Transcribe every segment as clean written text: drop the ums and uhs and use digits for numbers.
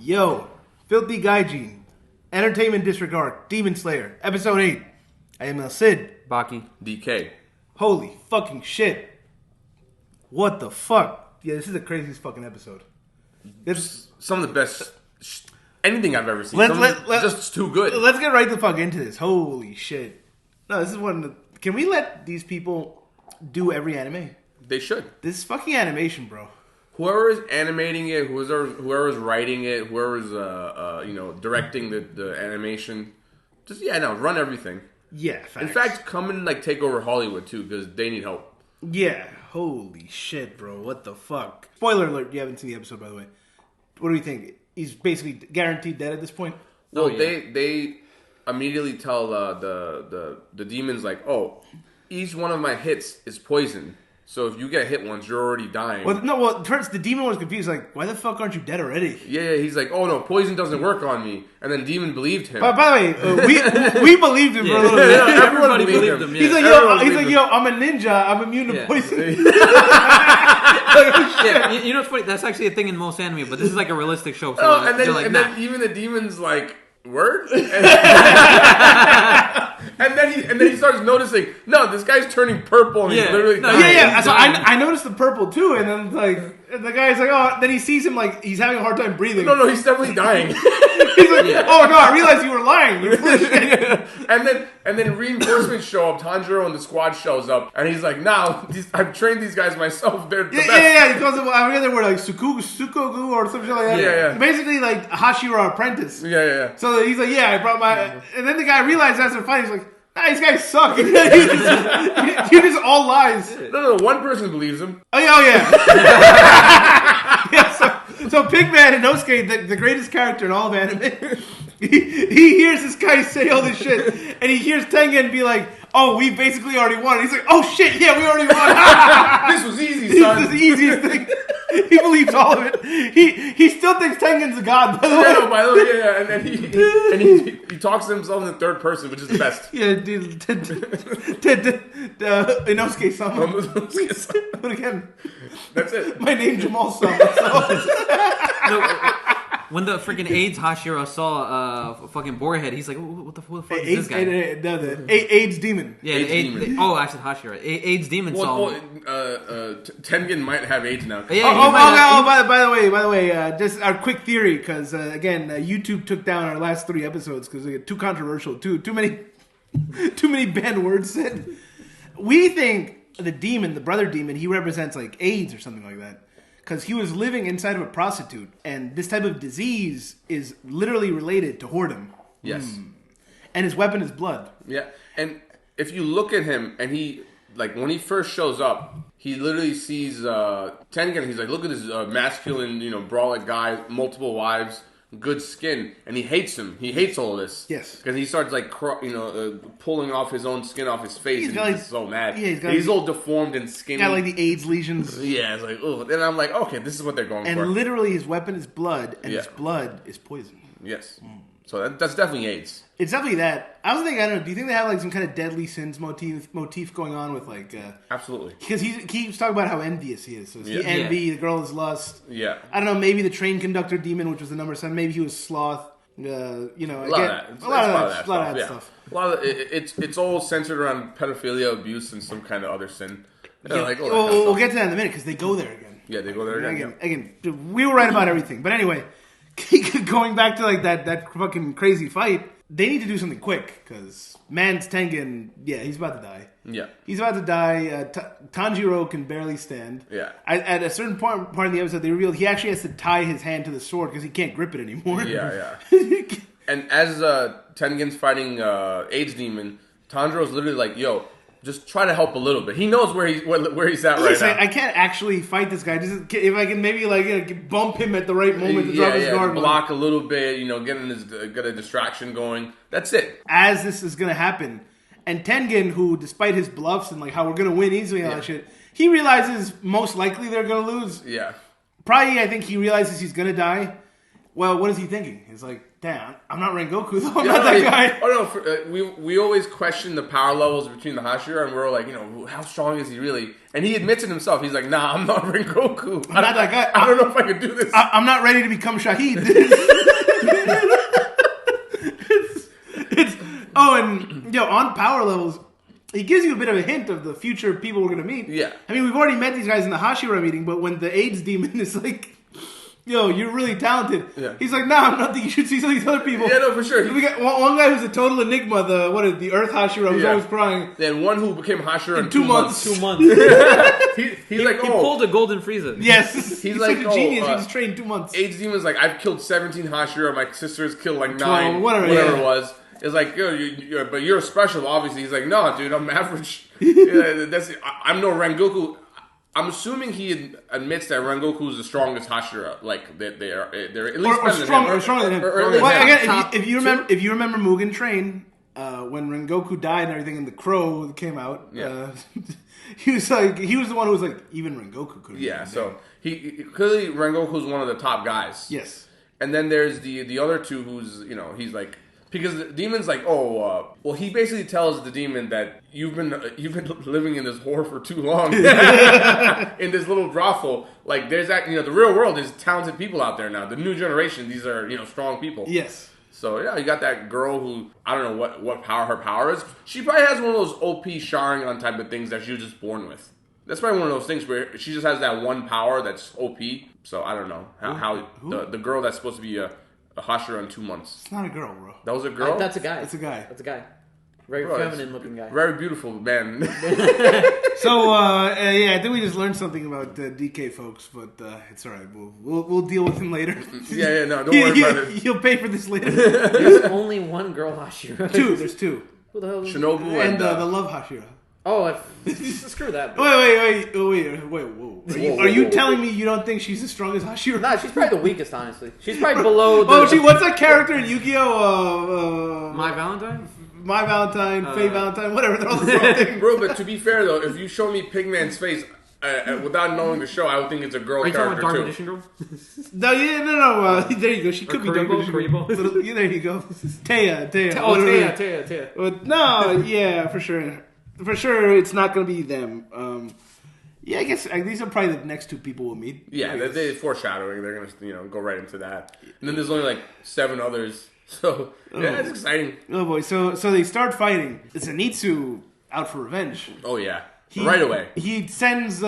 Yo, Filthy Gaijin, Entertainment Disregard, Demon Slayer, Episode 8. I am El Cid. Baki. DK. Holy fucking shit. What the fuck? Yeah, this is the craziest fucking episode. It's Some of the best anything I've ever seen. Just too good. Let's get right the fuck into this. Holy shit. No, this is one of the... Can we let these people do every anime? They should. This is fucking animation, bro. Whoever is animating it, whoever is writing it, whoever is directing the animation, just run everything. Yeah, facts. In fact, come and take over Hollywood too, because they need help. Yeah, holy shit, bro. What the fuck? Spoiler alert, you haven't seen the episode, by the way. What do you think? He's basically guaranteed dead at this point? Well, they immediately tell the demons, each one of my hits is poison. So if you get hit once, you're already dying. First the demon was confused, why the fuck aren't you dead already? Yeah, he's like, oh no, poison doesn't work on me. And then demon believed him. By the way, we believed him for a little bit. Everybody believed him. He's like, I'm a ninja, I'm immune to poison. Yeah, you know what's funny? That's actually a thing in most anime, but this is like a realistic show. So and then even the demon's like, word? And then he starts noticing, no, this guy's turning purple and he's literally dying. So I noticed the purple too, and then the guy's like, oh, then he sees him he's having a hard time breathing. No, he's definitely dying. He's like, oh no, I realized you were lying. And then reinforcements show up. Tanjiro and the squad shows up, and he's like, "Now I've trained these guys myself. They're the best." Yeah. He calls them. I forget the word, sukogu or something like that. Yeah. Basically, like Hashira apprentice. Yeah. So he's like, I brought my. And then the guy realized after the fight, he's like, nah, these guys suck. You just all lies. No. One person believes him. Oh yeah. So Pigman Inosuke, the greatest character in all of anime, he hears this guy say all this shit, and he hears Tengen be like, oh, we basically already won. And he's like, oh shit, yeah, we already won. This was easy, son. This is the easiest thing. He believes all of it. He still thinks Tengen's a god, by the way. Yeah. And then he talks to himself in the third person, which is the best. Yeah, dude. Inosuke-sama. But again, that's it. My name Jamal-sama. When the freaking AIDS Hashira saw fucking Boarhead, he's like, what the fuck is this guy? The AIDS demon. Yeah, AIDS demon. I said Hashira. AIDS demon saw him. Tengen might have AIDS now. Yeah, by the way, just our quick theory, because again, YouTube took down our last 3 episodes because they get too controversial, too many banned words said. We think the demon, the brother demon, he represents AIDS or something like that. Because he was living inside of a prostitute, and this type of disease is literally related to whoredom. Yes. And his weapon is blood. Yeah, and if you look at him, and he, when he first shows up, he literally sees Tengen, he's like, look at this masculine, brolic guy, multiple wives, good skin, and he hates him. He hates all of this. Yes. Because he starts pulling off his own skin off his face, and he's so mad. Yeah, he's all deformed and skinny. Got the AIDS lesions. Yeah, it's like, oh. And I'm like, okay, this is what they're going for. And literally his weapon is blood, and his blood is poison. Yes. So that's definitely AIDS. It's definitely that. I was thinking, I don't know, do you think they have some kind of deadly sins motif going on with Absolutely. Because he keeps talking about how envious he is. So he envy, the girl is lust. Yeah. I don't know, maybe the train conductor demon, which was the number 7, maybe he was sloth. A lot of that stuff. A lot of it's all centered around pedophilia, abuse, and some kind of other sin. We'll get to that in a minute because they go there again. Yeah, they go there again. Again, we were right about everything. But anyway, going back to that fucking crazy fight, they need to do something quick because man's Tengen, he's about to die. Yeah, he's about to die. Tanjiro can barely stand. Yeah, at a certain part in the episode, they revealed he actually has to tie his hand to the sword because he can't grip it anymore. Yeah. And as Tengen's fighting AIDS demon, Tanjiro's literally like, "Yo, just try to help a little bit." He knows where he's at right now. I can't actually fight this guy. Just if I can maybe bump him at the right moment to drop his guard. Block a little bit, get a distraction going. That's it. As this is gonna happen, and Tengen, who despite his bluffs and how we're gonna win easily and all that shit, he realizes most likely they're gonna lose. Yeah. Probably, I think he realizes he's gonna die. well, what is he thinking? He's like, damn, I'm not Rengoku though. I'm not that guy. Oh no, we always question the power levels between the Hashira, and we're like, how strong is he really? And he admits it himself. He's like, nah, I'm not Rengoku. I'm not that guy. I don't know if I could do this. I'm not ready to become Shahid. And on power levels, he gives you a bit of a hint of the future people we're going to meet. Yeah. I mean, we've already met these guys in the Hashira meeting, but when the AIDS demon is like, yo, you're really talented. Yeah. He's like, nah, I'm nothing. You should see some of these other people. Yeah, no, for sure. We got one guy who's a total enigma, the Earth Hashira, who's always crying. And one who became Hashira in 2 months. 2 months. He's like, he pulled a golden Frieza. Yes. He's like, such a genius. He just trained 2 months. AIDS demon's like, I've killed 17 Hashira. My sister's killed like 12, 9. whatever it was. It's like, but you're special, obviously. He's like, no, dude, I'm average. I'm no Rengoku. I'm assuming he admits that Rengoku is the strongest Hashira. Like they're at least stronger than him. If you remember Mugen Train, when Rengoku died and everything, and the crow came out, he was the one who was like, even Rengoku could. Yeah, so he clearly Rengoku's one of the top guys. Yes, and then there's the other two who's he's like. Because the demon's like, well, he basically tells the demon that you've been living in this whore for too long, in this little brothel. Like, there's that, the real world is talented people out there now. The new generation, these are strong people. Yes. So yeah, you got that girl who I don't know what power her power is. She probably has one of those OP Sharingan type of things that she was just born with. That's probably one of those things where she just has that one power that's OP. So I don't know how the girl that's supposed to be a Hashira in 2 months. It's not a girl, bro. That was a girl? That's a guy. It's a guy. That's a guy. Very feminine looking guy. Very beautiful man. So, I think we just learned something about DK folks, but it's alright. We'll deal with him later. No, don't worry about it. He'll pay for this later. There's only one girl Hashira. There's two. Who the hell is Shinobu and the love Hashira. Oh, screw that. Wait, whoa. Are you telling me you don't think she's as strong as Hashira? Nah, she's probably the weakest, honestly. She's probably below what's that character in Yu-Gi-Oh? My Valentine? My Valentine, Faye Valentine, whatever. They're all the same thing. Bro, but to be fair, though, if you show me Pigman's face without knowing the show, I would think it's a girl Are you character, talking too. about Dark Magician Girl? No. There you go. She could be Dark Magician Girl. There you go. Taya. Taya. No, yeah, for sure. For sure, it's not going to be them. I guess these are probably the next two people we'll meet. Yeah, they're foreshadowing. They're going to go right into that. And then there's only like 7 others. So, it's exciting. Oh, boy. So they start fighting. Zenitsu out for revenge. Oh, yeah. Right away. He sends the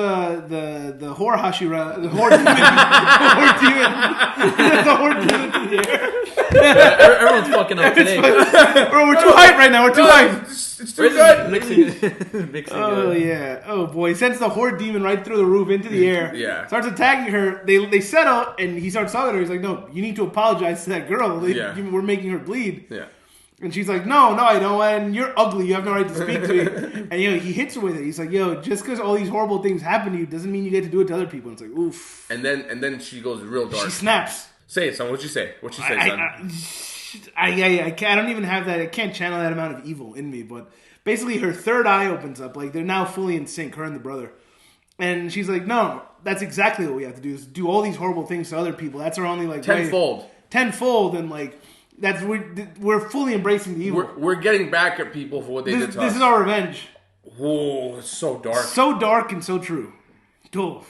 whore Hashira, the whore demon to the air. Everyone's fucking up today. Bro, we're too hyped right now. We're too hyped. It's too good. Mixing Oh, yeah. Oh, boy. He sends the horde demon right through the roof into the air. Yeah. Starts attacking her. They settle, and he starts talking to her. He's like, no, you need to apologize to that girl. We're making her bleed. Yeah. And she's like, no, I don't. And you're ugly. You have no right to speak to me. And, he hits her with it. He's like, just because all these horrible things happen to you doesn't mean you get to do it to other people. And it's like, oof. And then she goes real dark. She snaps. Say it, son. What'd you say? What'd you say, son? I don't even have that. I can't channel that amount of evil in me. But basically, her third eye opens up. Like, they're now fully in sync, her and the brother. And she's like, no, that's exactly what we have to do, is do all these horrible things to other people. That's our only, like, Tenfold. And, like, we're fully embracing the evil. We're getting back at people for what they did to us. This is our revenge. Whoa, it's so dark. So dark and so true. Oh.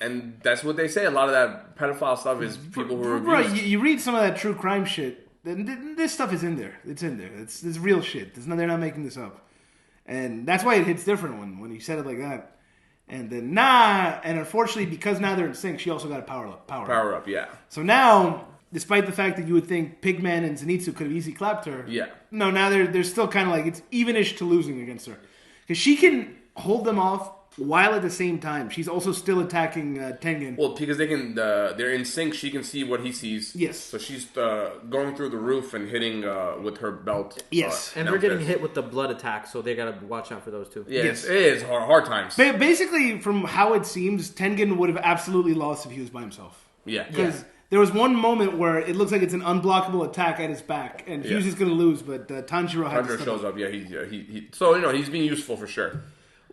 And that's what they say. A lot of that pedophile stuff is people who are abused. Right, you read some of that true crime shit. This stuff is in there. It's in there. It's real shit. They're not making this up. And that's why it hits different when you said it like that. And then, and unfortunately, because now they're in sync, she also got a power up. Yeah. So now, despite the fact that you would think Pigman and Zenitsu could have easily clapped her, no, now they're still kind of like, it's evenish to losing against her. Because she can hold them off while at the same time she's also still attacking Tengen. Well, because they're in sync. She can see what he sees. Yes. So she's going through the roof and hitting with her belt. Yes. And they're getting hit with the blood attack, so they gotta watch out for those too. Yeah, yes. It is hard times. Basically, from how it seems, Tengen would have absolutely lost if he was by himself. Yeah. Because there was one moment where it looks like it's an unblockable attack at his back, and he was just going to lose, but Tanjiro had to shows up. Yeah, he's being useful for sure.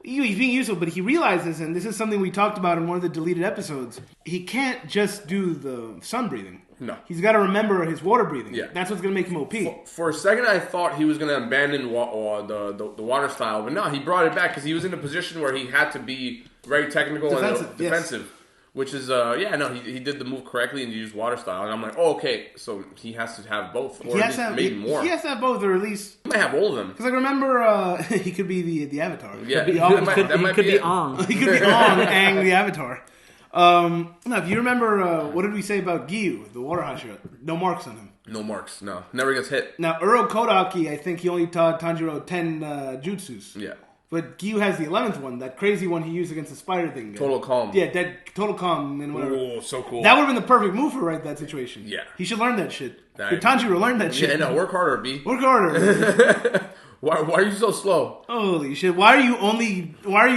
He's being useful, but he realizes, and this is something we talked about in one of the deleted episodes, he can't just do the sun breathing. No. He's got to remember his water breathing. Yeah. That's what's going to make him OP. For a second, I thought he was going to abandon the water style, but no, he brought it back because he was in a position where he had to be very technical and defensive. Yes. Which is, he did the move correctly and used water style. And I'm like, oh, okay, so he has to have both. Or maybe more. He has to have both, or at least... He might have all of them. Because, remember, he could be the Avatar. Yeah, he could be Ong. He could be Ong, Aang, the Avatar. Now, if you remember, what did we say about Gyu, the water Hashira? No marks on him. No marks, no. Never gets hit. Now, Uro Kodaki, I think he only taught Tanjiro 10 jutsus. Yeah. But Gyu has the 11th one, that crazy one he used against the spider thing. Total Calm. Yeah, Total Calm and whatever. Oh, so cool. That would have been the perfect move for that situation. Yeah. He should learn that shit. Tanjiro learned that shit. Yeah, no, work harder, B. Work harder. Why are you so slow? Holy shit! Why are you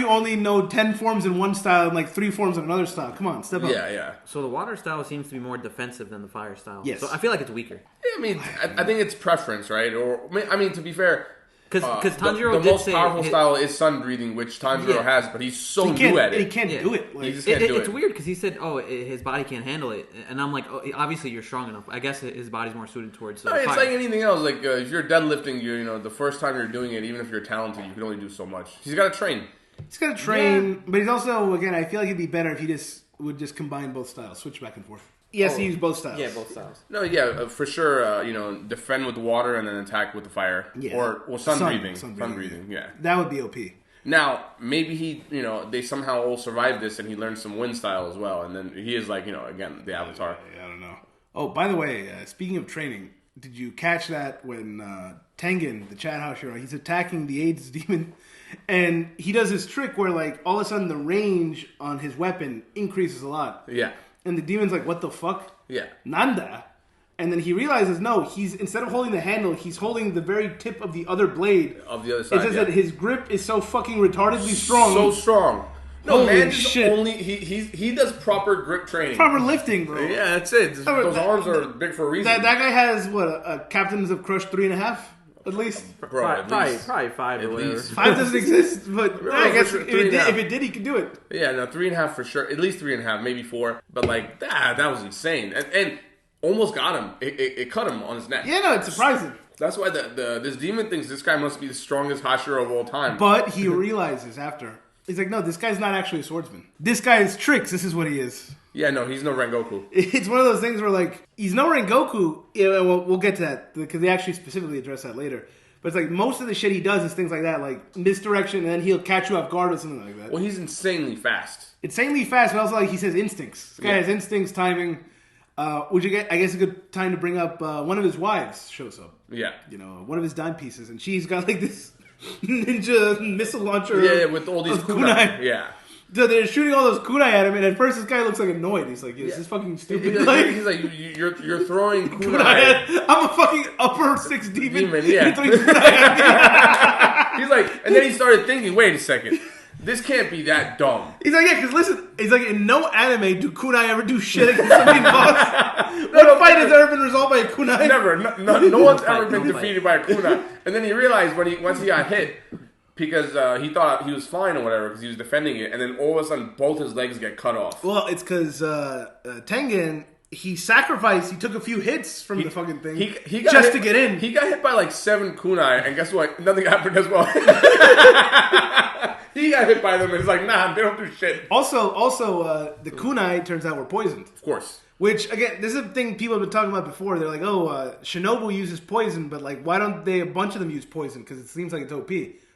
only know 10 forms in one style and like 3 forms in another style? Come on, step up. Yeah. So the water style seems to be more defensive than the fire style. Yes. So I feel like it's weaker. Yeah, I mean, I think it's preference, right? Or I mean, to be fair. Because Tanjiro the did most powerful style is sun breathing, which Tanjiro has, but he's so new at it. He can't do it. Like, he just can't do it. It's weird because he said, his body can't handle it. And I'm like, obviously you're strong enough. I guess his body's more suited towards No, it's fire. like anything else. Like, if you're deadlifting, the first time you're doing it, even if you're talented, you can only do so much. He's got to train. He's got to train, but he's also, again, I feel like it'd be better if he would just combine both styles, switch back and forth. He has to use both styles. Yeah, both styles. No, yeah, for sure. Defend with the water and then attack with the fire. Yeah. Or sun breathing. Sun breathing. Yeah. That would be OP. Now, maybe they somehow all survived this and he learned some wind style as well. And then he is like, again, the Avatar. I don't know. Oh, by the way, speaking of training, did you catch that when Tengen, the Chad Hashira, he's attacking the AIDS demon, and he does this trick where, like, all of a sudden the range on his weapon increases a lot. Yeah. And the demon's like, what the fuck? Yeah. Nanda. And then he realizes, no, he's instead of holding the handle, he's holding the very tip of the other blade. Of the other side, It says that his grip is so fucking retardedly strong. So strong. No, Holy man, shit. He does proper grip training. Proper lifting, bro. Yeah, that's it. Those arms are big for a reason. That guy has, a Captains of Crush 3.5? At least? Bro, probably 5 or whatever. 5 doesn't exist, but I guess sure, if it did, he could do it. Yeah, no, 3.5 for sure. At least 3.5, maybe 4. But like that was insane, and almost got him. It cut him on his neck. Yeah, no, it's surprising. That's why this demon thinks this guy must be the strongest Hashira of all time. But he realizes after. He's like, no, this guy's not actually a swordsman. This guy is tricks. This is what he is. Yeah, no, he's no Rengoku. It's one of those things where, like, he's no Rengoku. Yeah, we'll get to that, because they actually specifically address that later. But it's like, most of the shit he does is things like that, like misdirection, and then he'll catch you off guard or something like that. Well, he's insanely fast. Insanely fast, but also, like, he says instincts. This guy has instincts, timing. Which, I guess, a good time to bring up, one of his wives shows up. Yeah. One of his dime pieces, and she's got, like, this ninja missile launcher. Yeah, with all these kunai. Yeah. So they're shooting all those kunai at him, and at first this guy looks like annoyed. He's like, "This is fucking stupid." He's like, "You're throwing kunai." I'm a fucking upper 6 demon. Yeah. He's like, and then he started thinking, "Wait a second, this can't be that dumb." He's like, "Yeah, because listen, he's like, in no anime do kunai ever do shit against the main boss. What fight has ever been resolved by a kunai? Never. No one's ever been defeated by a kunai." And then he realized once he got hit. Because he thought he was fine or whatever, because he was defending it, and then all of a sudden both his legs get cut off. Well, it's because Tengen, he sacrificed, he took a few hits from the fucking thing he got just hit, to get in. He got hit by like 7 kunai, and guess what? Nothing happened as well. He got hit by them, and it's like, nah, they don't do shit. Also, the kunai, turns out, were poisoned. Of course. Which, again, this is a thing people have been talking about before. They're like, Shinobu uses poison, but like, why don't a bunch of them use poison? Because it seems like it's OP.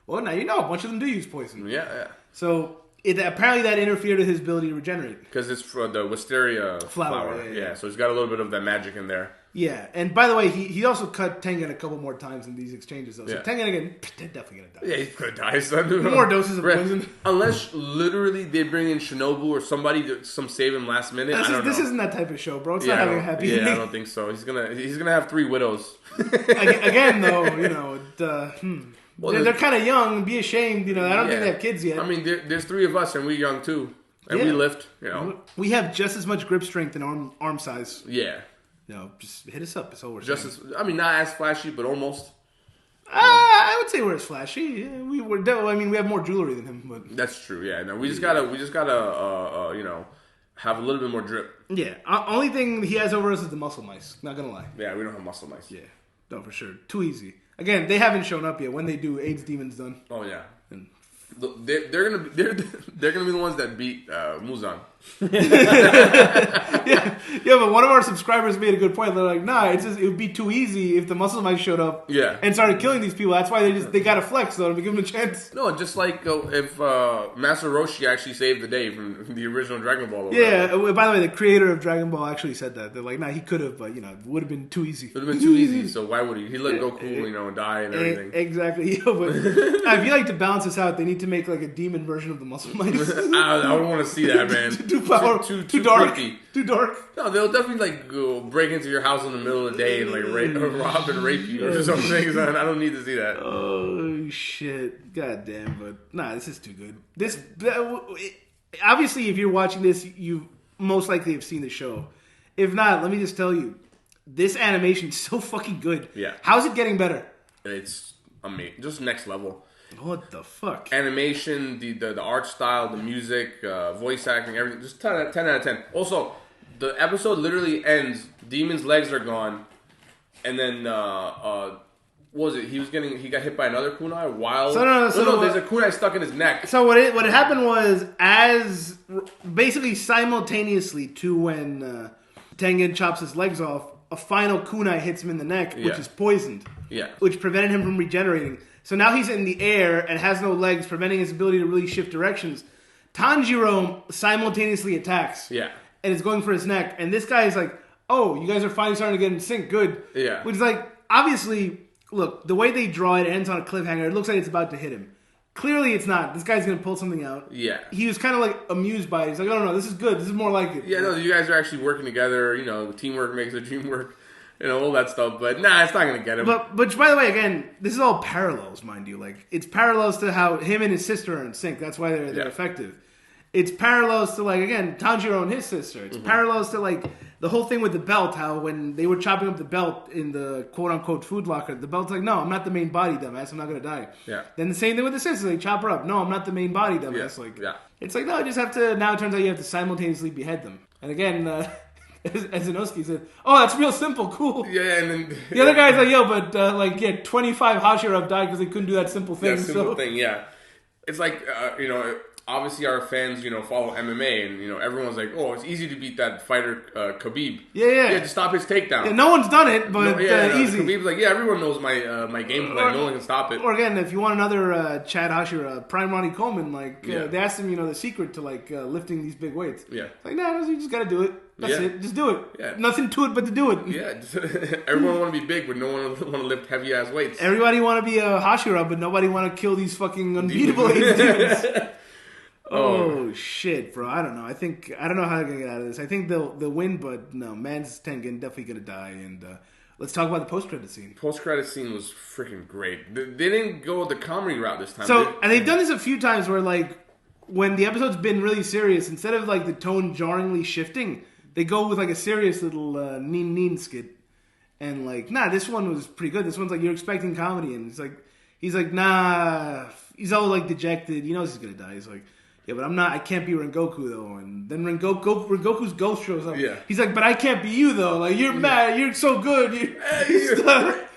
Well, now a bunch of them do use poison. Yeah. So, apparently that interfered with his ability to regenerate. Because it's for the wisteria flower. Yeah, so he's got a little bit of that magic in there. Yeah, and by the way, he also cut Tengen a couple more times in these exchanges, though. So Tengen, again, definitely going to die. Yeah, he's going to die, son. More doses of poison. Unless, literally, they bring in Shinobu or somebody to save him last minute. This isn't that type of show, bro. It's not having a happy ending. Yeah, I don't think so. He's gonna have 3 widows. Again, though, Well, they're kind of young and be ashamed. I don't think they have kids yet. I mean, there's 3 of us and we're young too. And we lift, We have just as much grip strength and arm size. Yeah. Just hit us up. It's all we're saying. Not as flashy, but almost. I would say we're as flashy. We have more jewelry than him. But that's true. Yeah. No, we just gotta have a little bit more drip. Yeah. Only thing he has over us is the muscle mice. Not gonna lie. Yeah, we don't have muscle mice. Yeah. No, for sure. Too easy. Again, they haven't shown up yet. When they do, AIDS Demon's done. Oh yeah. And They're gonna be the ones that beat Muzan. yeah, but one of our subscribers made a good point. They're like, nah, it would be too easy if the muscle mice showed up and started killing these people. That's why they gotta flex though to give them a chance. No, just like if Master Roshi actually saved the day from the original Dragon Ball. Yeah, by the way, the creator of Dragon Ball actually said that. They're like, nah, he could have, but it would have been too easy. It would have been too easy, so why would he? He let Goku, die and everything. Exactly. Yeah, but I feel like to balance this out, they need to make like a demon version of the muscle mice. I don't want to see that, man. Too dark. Freaky. Too dark. No, they'll definitely go break into your house in the middle of the day and rob and rape you or something. I don't need to see that. Oh shit! God damn! But nah, this is too good. Obviously, if you're watching this, you most likely have seen the show. If not, let me just tell you, this animation is so fucking good. Yeah. How's it getting better? It's amazing, just next level. What the fuck? Animation, the art style, the music, voice acting, everything. Just 10 out of 10. Also, the episode literally ends. Demon's legs are gone, and then what was it? He got hit by another kunai while. No, there's a kunai stuck in his neck. So what had happened was, as basically simultaneously to when Tengen chops his legs off, a final kunai hits him in the neck, which is poisoned. Yeah. Which prevented him from regenerating. So now he's in the air and has no legs, preventing his ability to really shift directions. Tanjiro simultaneously attacks. Yeah. And is going for his neck. And this guy is like, oh, you guys are finally starting to get in sync. Good. Yeah. Which is like, obviously, look, the way they draw it, it ends on a cliffhanger. It looks like it's about to hit him. Clearly it's not. This guy's going to pull something out. Yeah. He was kind of like amused by it. He's like, oh, no, this is good. This is more like it. Yeah, no, you guys are actually working together. Teamwork makes the dream work. All that stuff, but nah, it's not gonna get him. But by the way, again, this is all parallels, mind you. Like, it's parallels to how him and his sister are in sync. That's why they're effective. It's parallels to, like, again, Tanjiro and his sister. It's parallels to, like, the whole thing with the belt, how when they were chopping up the belt in the quote-unquote food locker, the belt's like, no, I'm not the main body, dumbass. I'm not gonna die. Yeah. Then the same thing with the sister. They chop her up. No, I'm not the main body, dumbass. It's like, no, you just have to, now it turns out you have to simultaneously behead them. And again, as Inosuke said, oh, that's real simple, cool. Yeah, and then the other guy's like, yo, but 25 Hashira have died because they couldn't do that simple thing. Yeah. It's like, obviously our fans, follow MMA, and everyone's like, oh, it's easy to beat that fighter Khabib. Yeah. To stop his takedown. Yeah, no one's done it, but easy. Khabib's like, yeah, everyone knows my game plan. No one can stop it. Or again, if you want another Chad Hashira, Prime Ronnie Coleman, they asked him, the secret to lifting these big weights. Yeah. Like, nah, you just gotta do it. That's it. Just do it. Yeah. Nothing to it but to do it. Yeah. Everyone want to be big, but no one want to lift heavy ass weights. Everybody want to be a Hashira, but nobody want to kill these fucking unbeatable demons. Oh shit, bro! I don't know. I don't know how they're gonna get out of this. I think they'll win, but no, Man's Tengen definitely gonna die. And let's talk about the post-credit scene. Post-credit scene was freaking great. They didn't go the comedy route this time. And they've done this a few times where when the episode's been really serious, instead of the tone jarringly shifting, they go with a serious little neen skit. And this one was pretty good. This one's you're expecting comedy, and he's like, nah. He's all dejected. He knows he's gonna die. He's like, yeah, but I'm not. I can't be Rengoku though. And then Rengoku's ghost shows up. Yeah. He's like, but I can't be you though. You're mad. You're so good.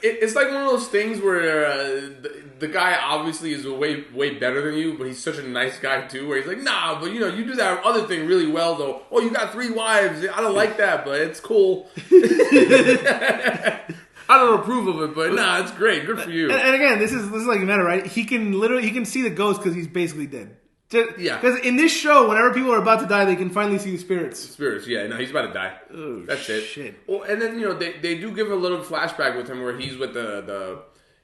It's like one of those things where the guy obviously is way better than you, but he's such a nice guy too. Where he's like, nah, but you do that other thing really well though. Oh, you got 3 wives. I don't like that, but it's cool. I don't approve of it, but nah, it's great. Good for you. And again, this is like a matter, right? He can see the ghost because he's basically dead. Yeah. Because in this show, whenever people are about to die, they can finally see the spirits. Spirits, yeah. No, he's about to die. Oh, that's shit. It. Well, and then, they do give a little flashback with him where he's with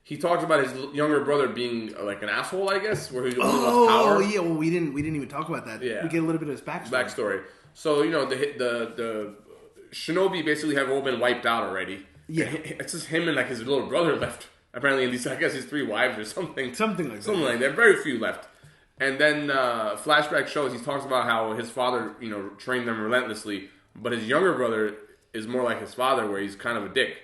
he talks about his younger brother being an asshole, I guess, where he lost power. Oh, yeah. Well, we didn't even talk about that. Yeah. We get a little bit of his backstory. So, the shinobi basically have all been wiped out already. Yeah. It's just him and his little brother left. Apparently, at least, I guess his 3 wives or something. Something like that. Very few left. And then flashback shows he talks about how his father, trained them relentlessly, but his younger brother is more like his father, where he's kind of a dick,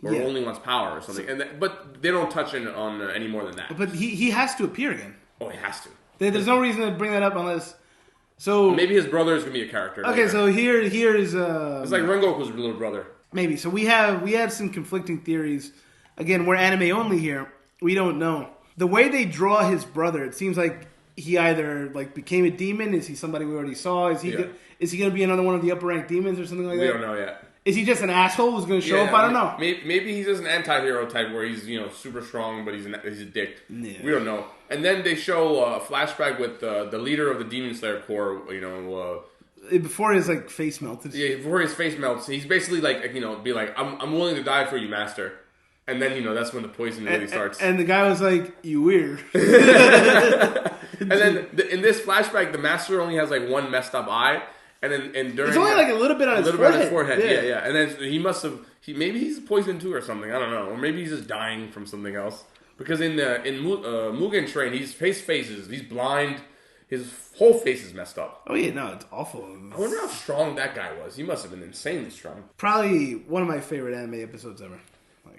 or only wants power or something. But they don't touch on any more than that. But he has to appear again. Oh, he has to. There's no reason to bring that up unless. So maybe his brother is gonna be a character. Okay, later. so here is It's like Rengoku's little brother. maybe. So we have some conflicting theories. Again, we're anime only here. We don't know. The way they draw his brother, it seems like he either like became a demon. Is he somebody we already saw? Is he going to be another one of the upper rank demons or something like that? We don't know yet. Is he just an asshole who's going to show up? I don't know. Maybe he's just an anti-hero type where he's super strong, but he's a dick. Yeah. We don't know. And then they show a flashback with the leader of the Demon Slayer Corps. Before his like face melted. Yeah, before his face melts, he's basically like be like, I'm willing to die for you, master. And then that's when the poison really starts. And the guy was like, "You weird." And then in this flashback, the master only has like one messed up eye. And then during it's only like a little bit on his forehead. Yeah. And then he must have. Maybe he's poisoned too or something. I don't know. Or maybe he's just dying from something else. Because in Mugen Train, his face faces. He's blind. His whole face is messed up. Oh yeah, no, it's awful. I wonder how strong that guy was. He must have been insanely strong. Probably one of my favorite anime episodes ever.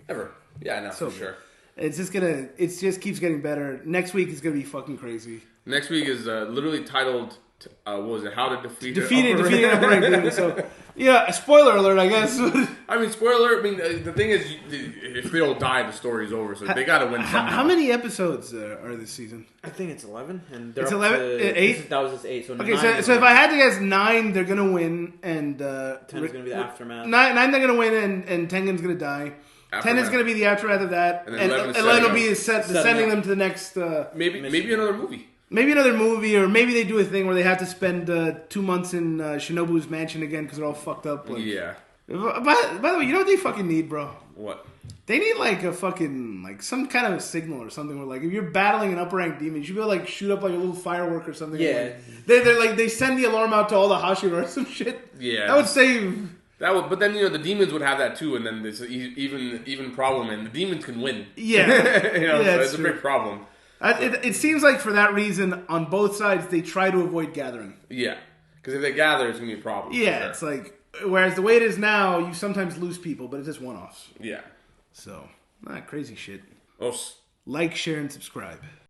Ever? Yeah, no, for sure. It just keeps getting better. Next week is gonna be fucking crazy. Next week is literally titled. What was it? How to defeat defeating an upper rank demon. So, yeah, spoiler alert, I guess. I mean, spoiler alert. I mean, the thing is, if they don't die, the story's over. So they got to win. How many episodes are this season? I think it's 11, and it's 11. 8. That was just 8. So okay, so if I had to guess, 9 they're gonna win, and 10 is gonna be the aftermath. 9 they're gonna win, and Tengen's gonna die. Aftermath. 10 is going to be the aftermath of that, and 11 will be sending them to the next. Maybe another movie. Maybe another movie, or maybe they do a thing where they have to spend 2 months in Shinobu's mansion again because they're all fucked up. Like, yeah. By the way, you know what they fucking need, bro? What? They need like a fucking some kind of a signal or something where like if you're battling an upper rank demon, you should be able to like shoot up like a little firework or something. Yeah. They're like they send the alarm out to all the Hashira or some shit. Yeah. That would save. But then the demons would have that too, and then there's even problem, and the demons can win. Yeah, so it's a big problem. It seems like for that reason, on both sides, they try to avoid gathering. Yeah, because if they gather, it's gonna be a problem. Yeah, sure. It's like whereas the way it is now, you sometimes lose people, but it's just one-offs. Yeah. So crazy shit. Oh. Like, share, and subscribe.